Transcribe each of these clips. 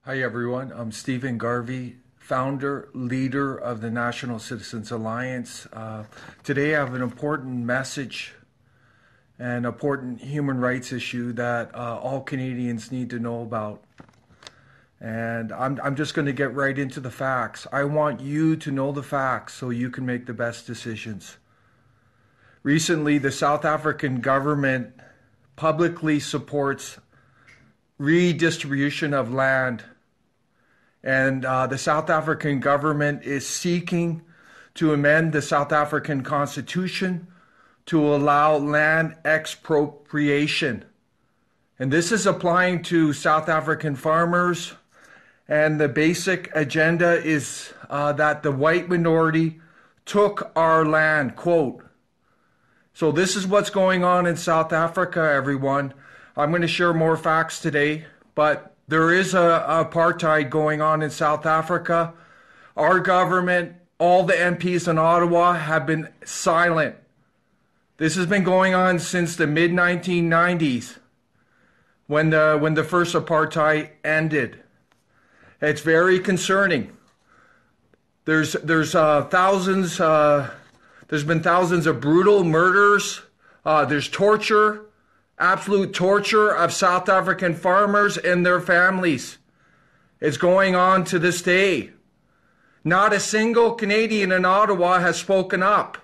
Hi everyone, I'm Stephen Garvey, founder, leader of the National Citizens Alliance. Today I have an important message, an important human rights issue that all Canadians need to know about. And I'm just going to get right into the facts. I want you to know the facts so you can make the best decisions. Recently, the South African government publicly supports redistribution of land. And the South African government is seeking to amend the South African Constitution to allow land expropriation. And this is applying to South African farmers. And the basic agenda is that the white minority took our land, quote. So this is what's going on in South Africa, everyone. I'm going to share more facts today, but there is apartheid going on in South Africa. Our government, all the MPs in Ottawa have been silent. This has been going on since the mid-1990s when the first apartheid ended. It's very concerning. There's thousands there's been thousands of brutal murders. There's torture. Absolute torture of South African farmers and their families. It's going on to this day. Not a single Canadian in Ottawa has spoken up.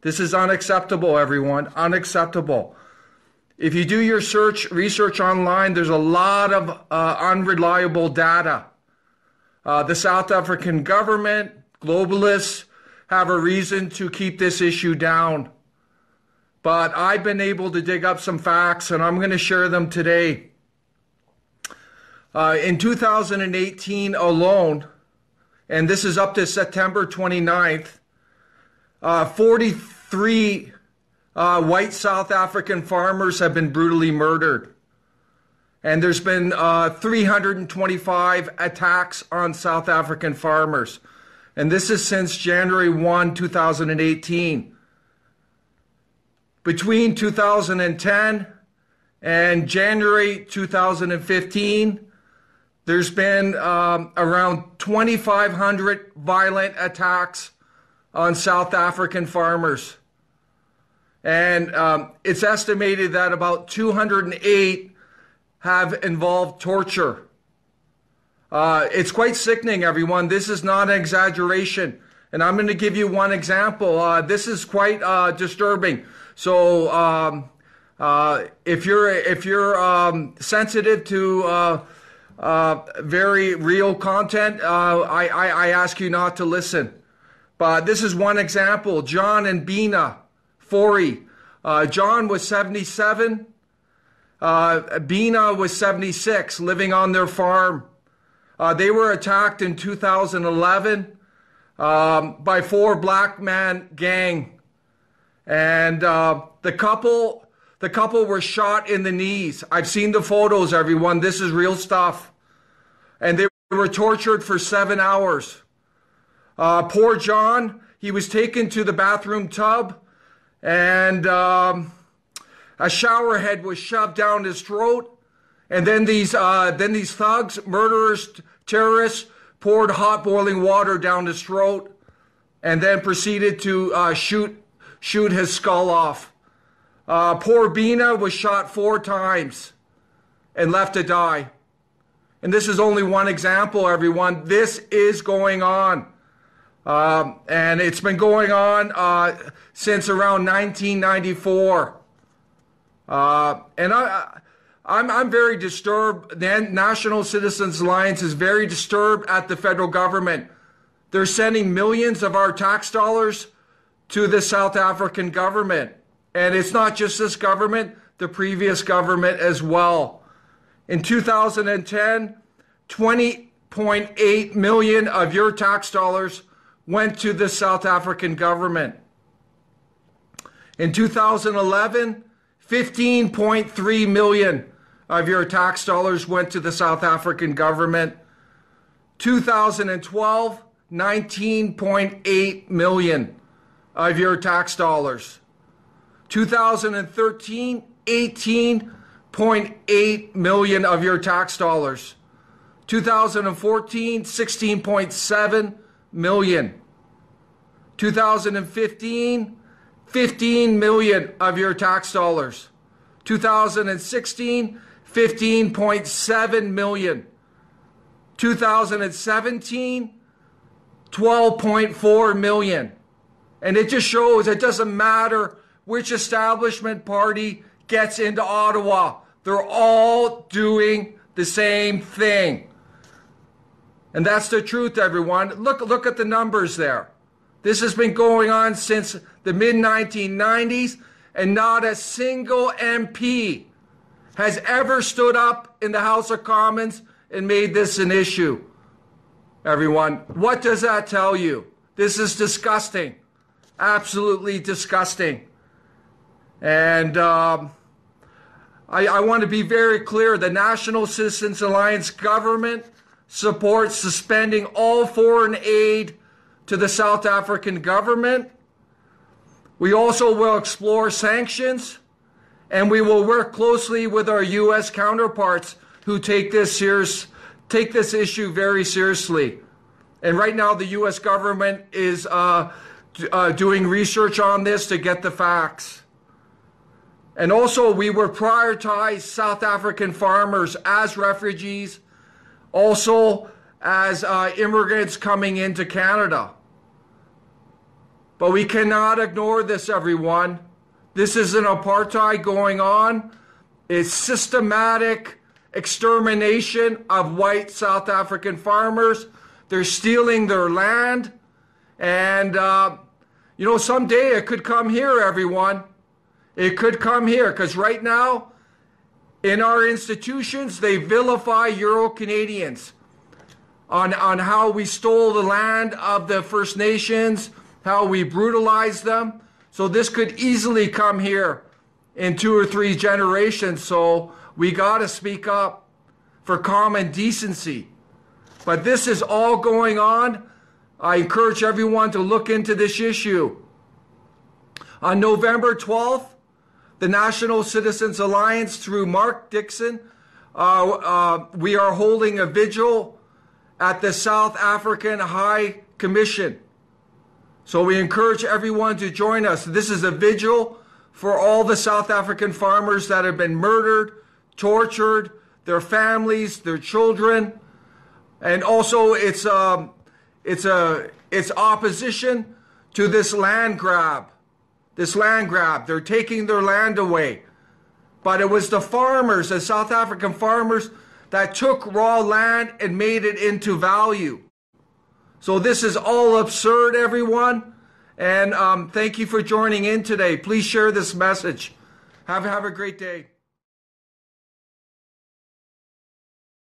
This is unacceptable, everyone. Unacceptable. If you do your research online, there's a lot of unreliable data. The South African government, globalists, have a reason to keep this issue down. But I've been able to dig up some facts, and I'm going to share them today. In 2018 alone, and this is up to September 29th, 43 white South African farmers have been brutally murdered. And there's been 325 attacks on South African farmers. And this is since January 1, 2018. Between 2010 and January 2015, there's been around 2,500 violent attacks on South African farmers. And it's estimated that about 208 have involved torture. It's quite sickening, everyone. This is not an exaggeration. And I'm going to give you one example. This is quite disturbing. So if you're sensitive to very real content, I ask you not to listen. But this is one example. John and Bina Fourie. John was 77. Bina was 76, living on their farm. They were attacked in 2011 by 4 black man gang. And the couple were shot in the knees. I've seen the photos, everyone. This is real stuff. And they were tortured for 7 hours. Poor John, he was taken to the bathroom tub, and a shower head was shoved down his throat. And then these thugs, murderers, terrorists, poured hot boiling water down his throat, and then proceeded to shoot his skull off. Poor Bina was shot 4 times and left to die. And this is only one example, everyone. This is going on. And it's been going on since around 1994. And I'm very disturbed. The National Citizens Alliance is very disturbed at the federal government. They're sending millions of our tax dollars to the South African government. And it's not just this government, the previous government as well. In 2010, 20.8 million of your tax dollars went to the South African government. In 2011, 15.3 million of your tax dollars went to the South African government. 2012, 19.8 million of your tax dollars. 2013, 18.8 million of your tax dollars. 2014, 16.7 million. 2015, 15 million of your tax dollars. 2016, 15.7 million. 2017, 12.4 million. And it just shows it doesn't matter which establishment party gets into Ottawa. They're all doing the same thing. And that's the truth, everyone. Look at the numbers there. This has been going on since the mid-1990s, and not a single MP has ever stood up in the House of Commons and made this an issue. Everyone, what does that tell you? This is disgusting. Absolutely disgusting. And I want to be very clear. The National Citizens Alliance government supports suspending all foreign aid to the South African government. We also will explore sanctions, and we will work closely with our U.S. counterparts who take this issue very seriously. And right now, the U.S. government is doing research on this to get the facts. And also, we will prioritize South African farmers as refugees, also as immigrants coming into Canada. But we cannot ignore this, everyone. This is an apartheid going on. It's systematic extermination of white South African farmers. They're stealing their land. And, someday it could come here, everyone. It could come here, because right now, in our institutions, they vilify Euro-Canadians on how we stole the land of the First Nations, how we brutalized them. So this could easily come here in 2 or 3 generations. So we got to speak up for common decency. But this is all going on. I encourage everyone to look into this issue. On November 12th, the National Citizens Alliance, through Mark Dixon, we are holding a vigil at the South African High Commission. So we encourage everyone to join us. This is a vigil for all the South African farmers that have been murdered, tortured, their families, their children. And also it's opposition to this land grab. They're taking their land away. But it was the farmers, the South African farmers, that took raw land and made it into value. So this is all absurd, everyone. And thank you for joining in today. Please share this message. Have a great day.